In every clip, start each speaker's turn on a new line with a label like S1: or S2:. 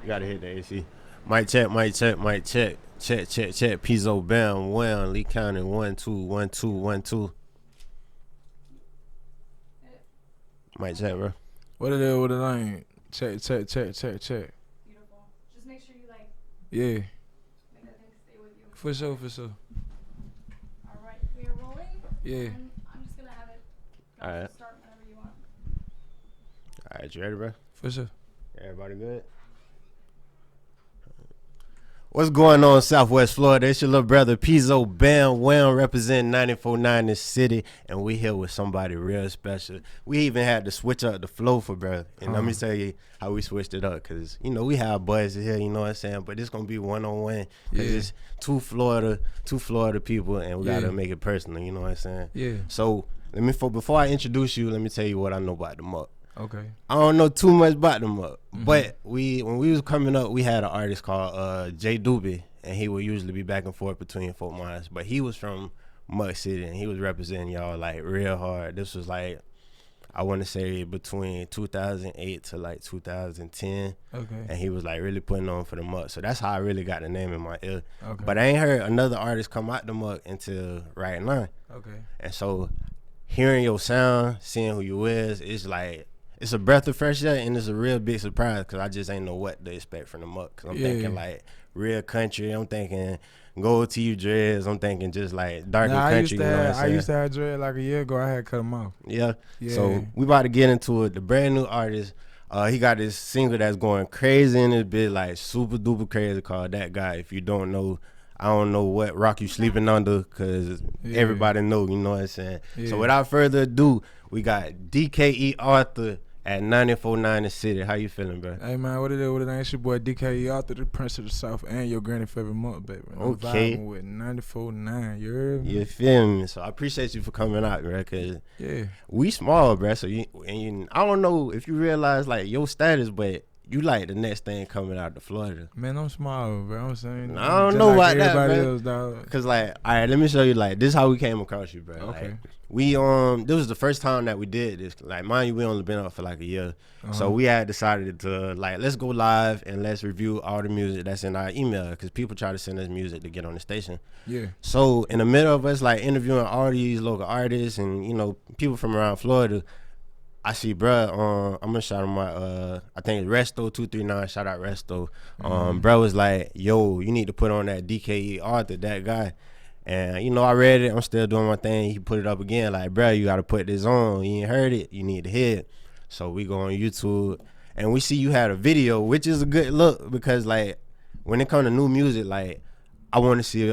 S1: You gotta hit the AC. Mic check, mic check, mic check. Check, check, check. Peazo, bam, one. Lee County, 1 2 1 2 1 2. Mic check, bro.
S2: What it is with the line? Check, check, check, check, check.
S3: Beautiful. Just make sure you
S2: Yeah.
S3: make that thing stay with you.
S2: For sure, for sure.
S3: All right, we are rolling.
S2: Yeah.
S3: And I'm just gonna have it.
S1: All right.
S3: Start whenever you want.
S1: All right, you ready, bro?
S2: For sure.
S1: Everybody good? What's going on, Southwest Florida? It's your little brother Peazo, bam, wham, representing 94.9 in the city, and we here with somebody real special. We even had to switch up the flow for bro, and let me tell you how we switched it up, because, you know, we have boys here, you know what I'm saying, but it's going to be one-on-one, because it's two Florida people, and we got to make it personal, you know what I'm saying?
S2: Yeah.
S1: So, before I introduce you, let me tell you what I know about the MUCK.
S2: Okay.
S1: I don't know too much about them up, but when we was coming up, we had an artist called J Doobie, and he would usually be back and forth between Fort Myers, but he was from MUCK City, and he was representing y'all like real hard. This was like, I want to say between 2008 to like 2010, and he was like really putting on for the MUCK, so that's how I really got the name in my ear. But I ain't heard another artist come out the MUCK until right now. And so hearing your sound, seeing who you is, it's like, it's a breath of fresh air, and it's a real big surprise because I just ain't know what to expect from the MUCK. Cause I'm thinking like real country. I'm thinking gold to you dreads. I'm thinking just like darker country.
S2: I used to have dread like a year ago. I had cut them off.
S1: Yeah. So we about to get into it. The brand new artist. He got this single that's going crazy in this bit, like super duper crazy, called That Guy. If you don't know, I don't know what rock you sleeping under, because everybody know, you know what I'm saying? So without further ado, we got DKE Author at 94.9 the city. How you feeling, bro?
S2: Hey, man, what it is? What it ain't? It's your boy DKE Author, the Prince of the South, and your granny favorite month, baby. And I'm vibing with 94.9, you heard me?
S1: You feel me? So I appreciate you for coming out, bro, because we small, bro. So I don't know if you realize, like, your status, but you like the next thing coming out of Florida.
S2: Man, I'm small, bro. I'm saying.
S1: I don't know
S2: like
S1: about that,
S2: everybody
S1: bro.
S2: else, dog.
S1: Cause like, all right, let me show you. Like, this is how we came across you, bro.
S2: Okay.
S1: Like, we this was the first time that we did this. Like, mind you, we only been up for like a year, so we had decided to like, let's go live and let's review all the music that's in our email, because people try to send us music to get on the station. Yeah. So in the middle of us like interviewing all these local artists and, you know, people from around Florida, I see, bruh, I'm gonna shout him out. I think it's Resto239. Shout out Resto. Bruh was like, yo, you need to put on that DKE Author, That Guy. And, you know, I read it. I'm still doing my thing. He put it up again. Like, bruh, you got to put this on. You ain't heard it. You need to hear it. So we go on YouTube, and we see you had a video, which is a good look, because, like, when it comes to new music, like, I want to see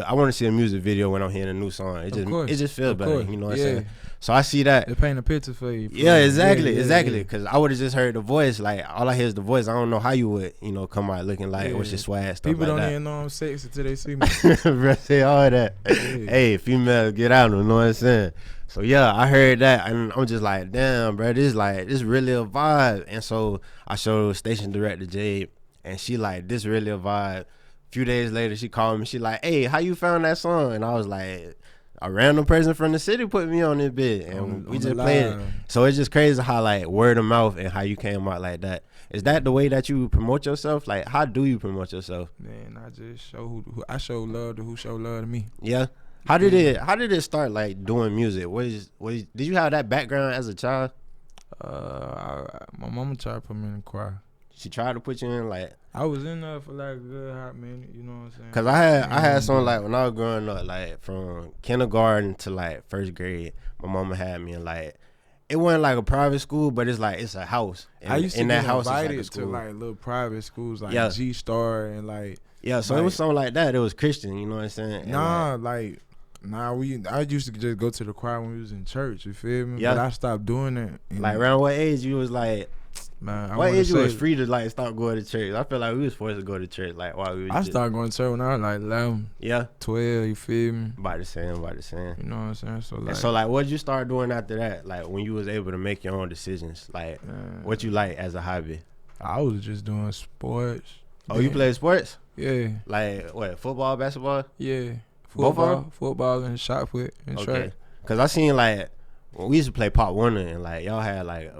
S1: a music video when I'm hearing a new song. It just feels better. You know what I'm saying? So I see that.
S2: They paint a picture for you.
S1: Yeah, exactly. Because I would have just heard the voice. Like, all I hear is the voice. I don't know how you would, you know, come out looking like, what's your swag, stuff
S2: people
S1: like that.
S2: People don't even know I'm sexy until they see me.
S1: Bruh, say all that. Hey, female, get out, you know what I'm saying? So yeah, I heard that, and I'm just like, damn, bro, this really a vibe. And so I showed station director Jade, and she like, this really a vibe. Few days later, she called me. She like, hey, how you found that song? And I was like, a random person from the city put me on this bit, and we just played it. So it's just crazy how like word of mouth and how you came out like that. Is that the way that you promote yourself? Like, how do you promote yourself?
S2: Man, I just show who I show love to who show love to me.
S1: Yeah. How did it start, like, doing music? Did you have that background as a child?
S2: My mama tried to put me in the choir.
S1: She tried to put you in, like,
S2: I was in there for like a good hot minute, you know what I'm saying?
S1: Cause I had something like when I was growing up, like from kindergarten to like first grade, my mama had me in, like, it wasn't like a private school, but it's like it's a house. And
S2: I used to get invited
S1: like
S2: to like little private schools like G Star and like
S1: so it was something like that. It was Christian, you know what I'm saying?
S2: I used to just go to the choir when we was in church, you feel me? But I stopped doing that.
S1: Like, around what age you was like?
S2: Man,
S1: what age you was free to like start going to church? I feel like we was forced to go to church like while we was
S2: I started going to church when I was like 11. Yeah. 12, you feel me?
S1: About the same. You
S2: know what I'm saying?
S1: So like what did you start doing after that? Like when you was able to make your own decisions? Like what you like as a hobby?
S2: I was just doing sports.
S1: Oh, you played sports?
S2: Yeah.
S1: Like what, football, basketball?
S2: Yeah. Football and shot put and track.
S1: Cause I seen like when we used to play Pop Warner and like y'all had like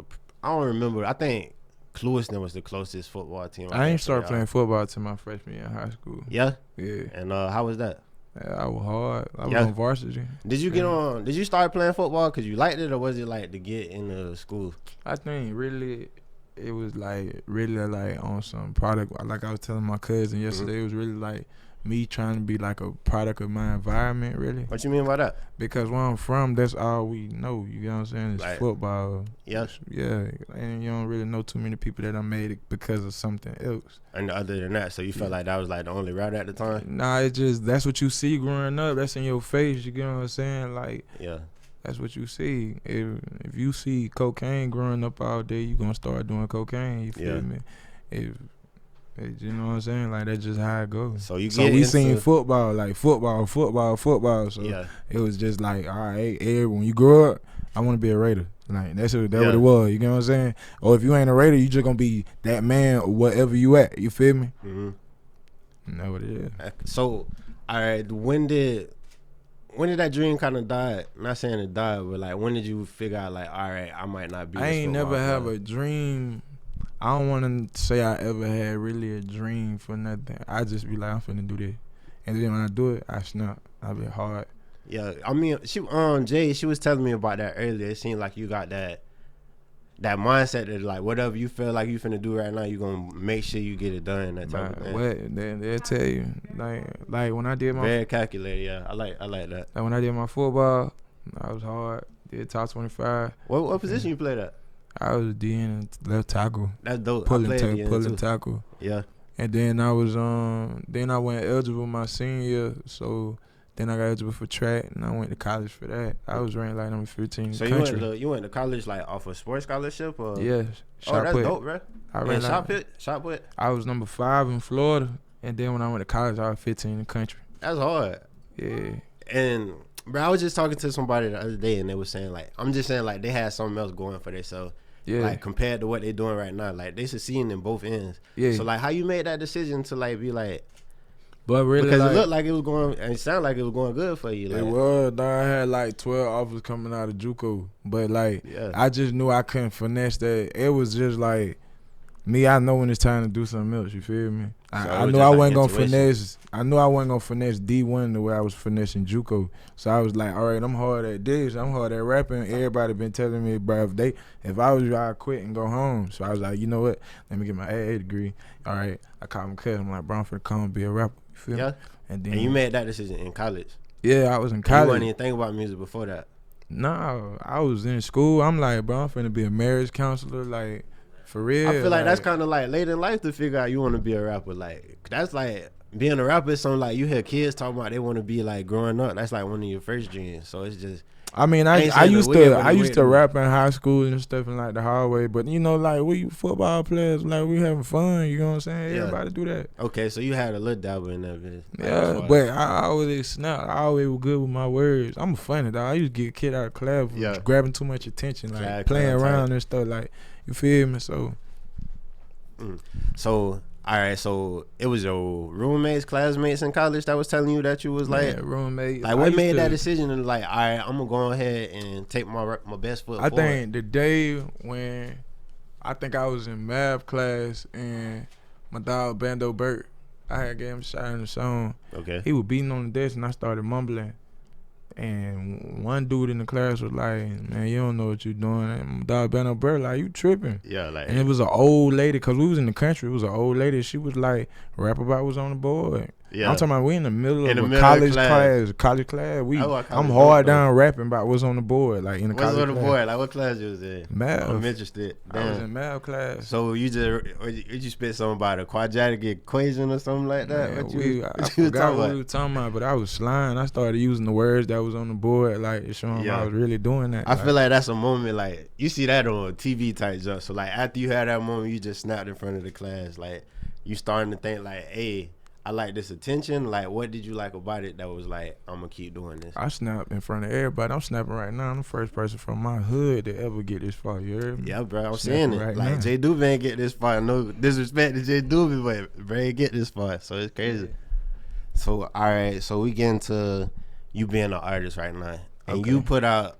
S1: I don't remember. I think Cluiston was the closest football team.
S2: I ain't started playing football until my freshman year in high school.
S1: Yeah?
S2: Yeah.
S1: And how was that?
S2: Yeah, I was hard. I was on varsity.
S1: Did you get on? Did you start playing football because you liked it, or was it like to get into school?
S2: I think really, it was like really like on some product. Like I was telling my cousin yesterday, it was really like me trying to be like a product of my environment. Really.
S1: What you mean by that?
S2: Because where I'm from, that's all we know. You know what I'm saying? It's
S1: like,
S2: football.
S1: Yes.
S2: Yeah, and you don't really know too many people that I made it because of something else.
S1: And other than that, so you felt like that was like the only route at the time?
S2: Nah, it just that's what you see growing up. That's in your face. You get what I'm saying? Like,
S1: yeah,
S2: that's what you see. If you see cocaine growing up all day, you gonna start doing cocaine. You feel me? You know what I'm saying? Like, that's just how it goes.
S1: So we
S2: seen football, like football. So it was just like, all right, when you grow up, I want to be a Raider. Like, that's what it was. You know what I'm saying? Or if you ain't a Raider, you just gonna be that man or whatever you at. You feel me?
S1: Mm-hmm.
S2: You know what it is.
S1: So, all right, when did that dream kind of die? Not saying it died, but like, when did you figure out like, all right, I might not be?
S2: I ain't never have a dream. I don't want to say I ever had really a dream for nothing. I just be like, I'm finna do this, and then when I do it, I snap. I be hard.
S1: Yeah, I mean, Jay, she was telling me about that earlier. It seemed like you got that mindset that like whatever you feel like you finna do right now, you gonna make sure you get it done. That type of thing.
S2: What? They'll tell you like when I did my
S1: very calculated. Yeah, I like that.
S2: Like when I did my football, I was hard. Did top 25.
S1: What position you played at?
S2: I was DN left tackle.
S1: That's dope.
S2: Pulling tackle.
S1: Yeah.
S2: And then I was then I went eligible my senior year, so then I got eligible for track and I went to college for that. I was ranked like number 15 in the country.
S1: So you went to college like off a sports scholarship or?
S2: Yes.
S1: That's dope, bro. Shot put?
S2: I was number 5 in Florida, and then when I went to college I was 15 in the country.
S1: That's hard.
S2: Yeah.
S1: And bro, I was just talking to somebody the other day and they was saying like, I'm just saying like they had something else going for themselves. Yeah. Like compared to what they doing right now, like they succeeding in both ends. Yeah. So like, how you made that decision to like be like?
S2: But really,
S1: because it looked like it was going, and it sounded like it was going good for you. Like.
S2: It was. I had like 12 offers coming out of JUCO, but like I just knew I couldn't finesse that. It was just like me. I know when it's time to do something else. You feel me? I knew I wasn't gonna finesse. I knew I wasn't gonna finesse D1 the way I was finessing JUCO. So I was like, all right, I'm hard at this. I'm hard at rapping. Everybody been telling me, bro, if I was you, I'd quit and go home. So I was like, you know what? Let me get my AA degree. All right. I called my cousin. I'm like, bro, I'm finna come and be a rapper. You feel me?
S1: And you made that decision in college.
S2: Yeah, I was in college.
S1: You wasn't even thinking about music before that.
S2: No, I was in school. I'm like, bro, I'm finna be a marriage counselor. Like. For real,
S1: I feel like that's kind of like late in life to figure out you want to be a rapper. Like that's like being a rapper is something like you hear kids talking about they want to be like growing up. That's like one of your first dreams. So it's just.
S2: I mean, I used to rap in high school and stuff in like the hallway, but you know, like we football players, like we having fun. You know what I'm saying? Everybody do that.
S1: Okay, so you had a little dabble in that bitch.
S2: Yeah, but I always snap. I always was good with my words. I'm a funny dog. I used to get a kid out of class for grabbing too much attention, like playing around and stuff. Like. You feel me? So,
S1: all right. So it was your roommates, classmates in college that was telling you that you was like
S2: roommate.
S1: Like what made that decision to like, all right, I'm gonna go ahead and take my best foot forward?
S2: I think the day when I think I was in math class and my dog Bando Burt, I had gave him a shot in the song.
S1: Okay.
S2: He was beating on the desk and I started mumbling. And one dude in the class was like, man, you don't know what you doing. And my dog Bando Burt, like, you tripping.
S1: Yeah, like.
S2: And it was an old lady, because we was in the country. It was an old lady. She was like, rap about what's on the board. Yeah. I'm talking about we in the middle of a college class. College class. I'm hard down rapping about what's on the board. Like in the college class. What's on the board?
S1: Like what class you was in?
S2: Math.
S1: I'm interested. Damn.
S2: I was in math class.
S1: So you spit something about a quadratic equation or something like that?
S2: Man, I forgot what we were talking about, but I was slying. I started using the words that was on the board, like showing I was really doing that.
S1: I feel like that's a moment like you see that on TV type jump. So like after you had that moment, you just snapped in front of the class. Like you starting to think like, hey, I like this attention. Like, what did you like about it that was like, I'm gonna keep doing this?
S2: I snap in front of everybody. I'm snapping right now. I'm the first person from my hood to ever get this far. You heard me?
S1: Yeah, bro. I'm saying it. Right like, J Dube ain't get this far. No disrespect to J Dube, but bro ain't get this far. So it's crazy. Yeah. So, all right. So we get into you being an artist right now. And you put out,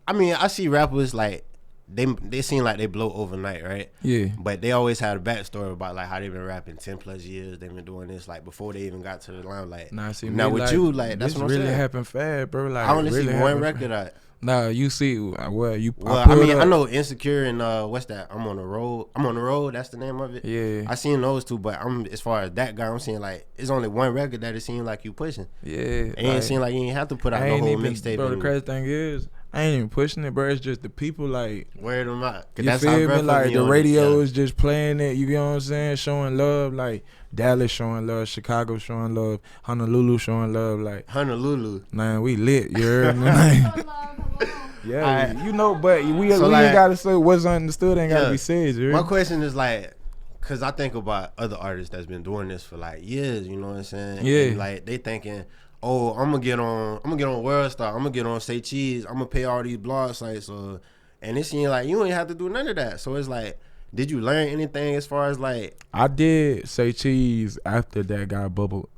S1: I mean, I see rappers like, they seem like they blow overnight, right?
S2: Yeah.
S1: But they always had a backstory about like how they've been rapping 10+ years. They've been doing this like before they even got to the limelight.
S2: Nah, see,
S1: now with
S2: like,
S1: you, like that's
S2: this
S1: what I'm
S2: really
S1: saying.
S2: happened fast, bro. Like
S1: I only
S2: really
S1: see one record out.
S2: Nah, you see, well, you.
S1: Well, I mean, I know Insecure and what's that? I'm on the road. I'm on the road. That's the name of it.
S2: Yeah.
S1: I seen those two, but I'm as far as that guy, I'm seeing like it's only one record that it seemed like you pushing.
S2: Yeah.
S1: It ain't seem like you ain't have to put out the whole mixtape.
S2: Bro, the crazy thing is, I ain't even pushing it, bro. It's just the people like
S1: wear them out.
S2: You that's feel me? Like the radio is just playing it. You know what I'm saying? Showing love, like Dallas showing love, Chicago showing love, Honolulu showing love, like
S1: Honolulu.
S2: Man, we lit. You heard me? Like, yeah, you know, but we like, ain't gotta say what's understood. Ain't gotta be said. You
S1: my question is like, cause I think about other artists that's been doing this for like years. You know what I'm saying?
S2: Yeah.
S1: And like they thinking, oh, I'm gonna get on World Star. I'm gonna get on Say Cheese. I'm gonna pay all these blog sites. And it seems like you ain't have to do none of that. So it's like, did you learn anything as far as like?
S2: I did Say Cheese after that got bubbled.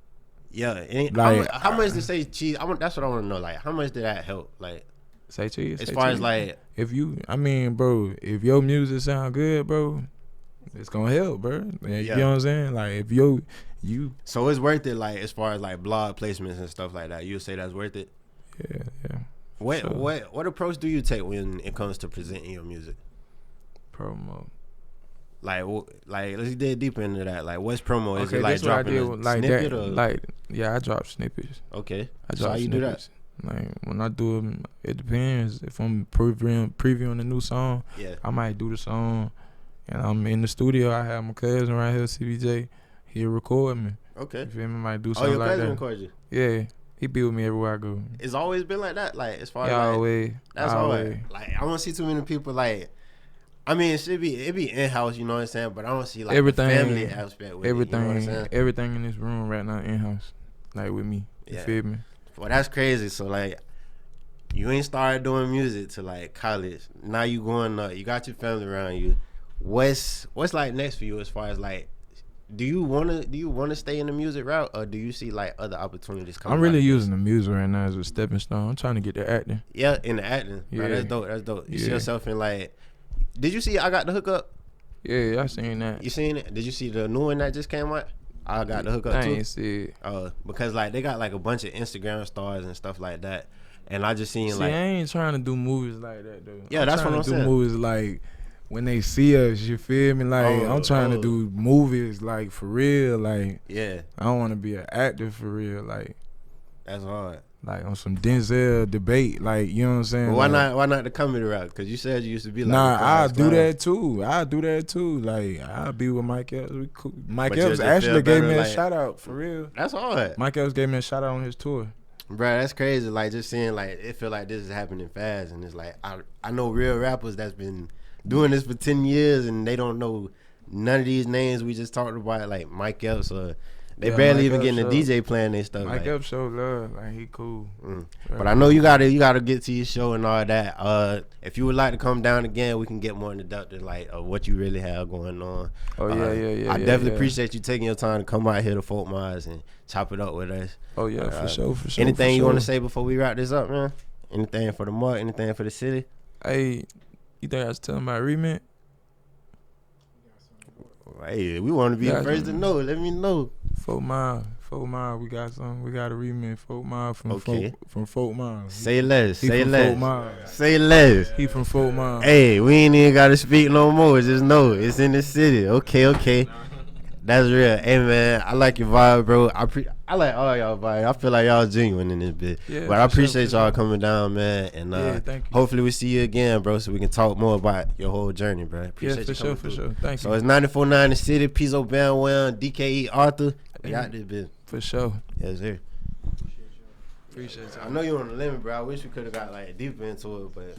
S1: Yeah.
S2: Like,
S1: how much did Say Cheese? That's what I want to know. Like, how much did that help? Like,
S2: Say Cheese.
S1: As
S2: Say
S1: far
S2: cheese.
S1: as like,
S2: if you, I mean, bro, if your music sound good, bro, it's gonna help, bro. You know what I'm saying? Like, if you.
S1: So it's worth it. Like, as far as like blog placements and stuff like that, you say that's worth it.
S2: Yeah.
S1: What approach do you take when it comes to presenting your music?
S2: Promo.
S1: Like let's dig deeper into that. Like, what's promo? Is
S2: Okay,
S1: it like dropping a
S2: like
S1: snippet
S2: that,
S1: or?
S2: like, yeah, I drop snippets.
S1: Okay.
S2: So how you do that? Like, when I do them, it depends. If I'm previewing a new song, I might do the song, and I'm in the studio. I have my cousin right here, CBJ. He'll record me.
S1: Okay.
S2: You feel me? Might do something
S1: your
S2: like that.
S1: cousin record you?
S2: Yeah. He be with me everywhere I go.
S1: It's always been like that. Like, as far as
S2: always.
S1: That's always. Like, I don't see too many people like. I mean, it be in house, you know what I'm saying. But I don't see like
S2: everything,
S1: the family aspect with
S2: everything,
S1: it, you know what I'm saying?
S2: Everything in this room right now in house, like with me. You feel me?
S1: Well, that's crazy. So like, you ain't started doing music till like college. Now you going up. You got your family around you. What's like next for you as far as like? Do you wanna stay in the music route, or do you see like other opportunities coming?
S2: I'm really using the music right now as a stepping stone. I'm trying to get to acting. Yeah,
S1: in the acting.
S2: Yeah,
S1: that's dope. That's dope. You see yourself in like? Did you see I Got the Hook Up?
S2: Yeah, I seen that.
S1: You seen it? Did you see the new one that just came out? I Got the Hook Up too.
S2: I ain't see it.
S1: Because like they got like a bunch of Instagram stars and stuff like that, and I just seen like.
S2: I ain't trying to do movies like that though.
S1: Yeah, that's what I'm saying.
S2: Do movies like. When they see us, you feel me? Like, I'm trying to do movies, like, for real. Like, I don't want to be an actor for real. Like,
S1: that's hard.
S2: Like, on some Denzel debate. Like, you know what I'm saying?
S1: But why not the comedy route? Because you said you used to be like.
S2: Nah, I'll do that too. Like, I'll be with Mike Epps. We cool. Mike Epps actually gave me a shout out, for real.
S1: That's hard.
S2: Mike Epps gave me a shout out on his tour.
S1: Bro, that's crazy. Like, just seeing, like, it feel like this is happening fast. And it's like, I know real rappers that's been doing this for 10 years and they don't know none of these names we just talked about, like Mike Epps, or they barely even getting the DJ playing their stuff.
S2: Mike Epps show love, like he cool.
S1: But I know you gotta get to your show and all that. If you would like to come down again, we can get more into depth like what you really have going on. I definitely appreciate you taking your time to come out here to Fort Myers and chop it up with us.
S2: For sure.
S1: Anything you want to say before we wrap this up, man? Anything for the MUCK? Anything for the city?
S2: Hey, you think I was telling my remit?
S1: Hey, we want to be the first to know. Let me know.
S2: 4 Mile, we got some. We got a remix. 4 Mile from Fort Myers.
S1: Say less. Say
S2: Say
S1: less.
S2: He from Fort Myers.
S1: Hey, we ain't even gotta speak no more. Just know it's in the city. Okay. That's real. Hey man, I like your vibe, bro. I like all y'all vibe. I feel like y'all genuine in this bit. Yeah, but I appreciate y'all coming down, man. And
S2: thank you.
S1: Hopefully we see you again, bro, so we can talk more about your whole journey, bro. Appreciate you coming
S2: for sure. Thank you.
S1: So it's 94.9 the city, Peazo, Belle, DKE Author. We got this bit.
S2: For sure.
S1: Yes, sir.
S2: Appreciate you.
S1: I know you're on the limit, bro. I wish we could have got like deeper into it, but